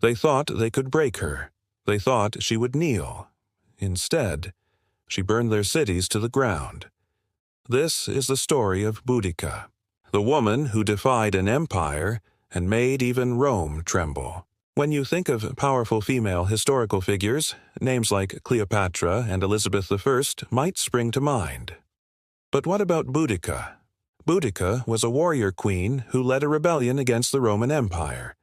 They thought they could break her. They thought she would kneel. Instead, she burned their cities to the ground. This is the story of Boudica, the woman who defied an empire and made even Rome tremble. When you think of powerful female historical figures, names like Cleopatra and Elizabeth I might spring to mind. But what about Boudica? Boudica was a warrior queen who led a rebellion against the Roman Empire.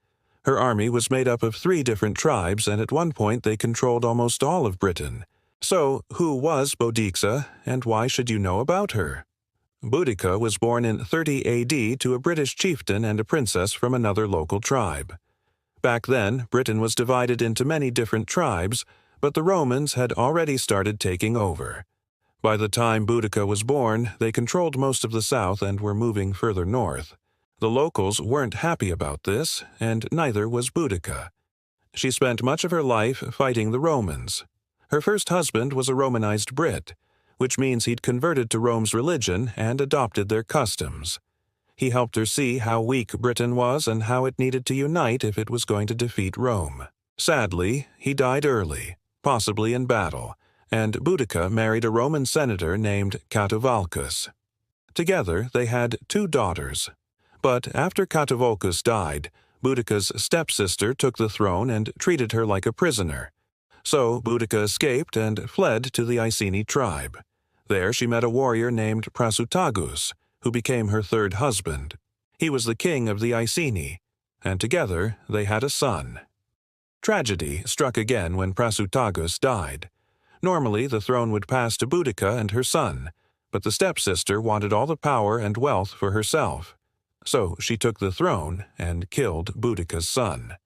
Her army was made up of 3 different tribes, and at one point they controlled almost all of Britain. So, who was Boudica, and why should you know about her? Boudica was born in 30 AD to a British chieftain and a princess from another local tribe. Back then, Britain was divided into many different tribes, but the Romans had already started taking over. By the time Boudica was born, they controlled most of the south and were moving further north. The locals weren't happy about this, and neither was Boudica. She spent much of her life fighting the Romans. Her first husband was a Romanized Brit, which means he'd converted to Rome's religion and adopted their customs. He helped her see how weak Britain was and how it needed to unite if it was going to defeat Rome. Sadly, he died early, possibly in battle, and Boudica married a Roman senator named Catuvacus. Together, they had 2 daughters. But after Catuvacus died, Boudica's stepsister took the throne and treated her like a prisoner. So Boudica escaped and fled to the Iceni tribe. There she met a warrior named Prasutagus, who became her 3rd husband. He was the king of the Iceni, and together they had a son. Tragedy struck again when Prasutagus died. Normally the throne would pass to Boudica and her son, but the stepsister wanted all the power and wealth for herself. So she took the throne and killed Boudica's son.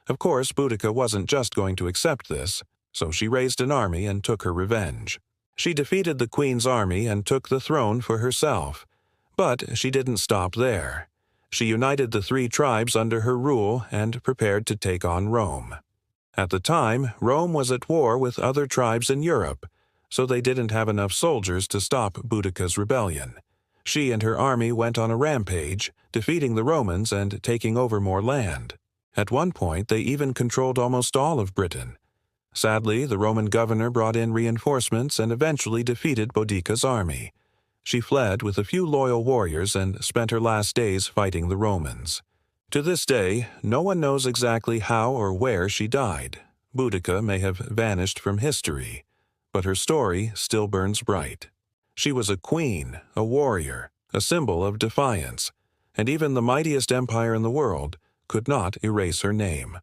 Of course, Boudica wasn't just going to accept this, so she raised an army and took her revenge. She defeated the queen's army and took the throne for herself. But she didn't stop there. She united the 3 tribes under her rule and prepared to take on Rome. At the time, Rome was at war with other tribes in Europe, so they didn't have enough soldiers to stop Boudica's rebellion. She and her army went on a rampage, defeating the Romans and taking over more land. At one point, they even controlled almost all of Britain. Sadly, the Roman governor brought in reinforcements and eventually defeated Boudica's army. She fled with a few loyal warriors and spent her last days fighting the Romans. To this day, no one knows exactly how or where she died. Boudica may have vanished from history, but her story still burns bright. She was a queen, a warrior, a symbol of defiance, and even the mightiest empire in the world could not erase her name.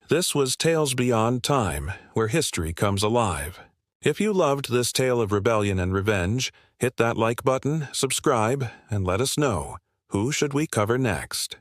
This was Tales Beyond Time, where history comes alive. If you loved this tale of rebellion and revenge, hit that like button, subscribe, and let us know, who should we cover next?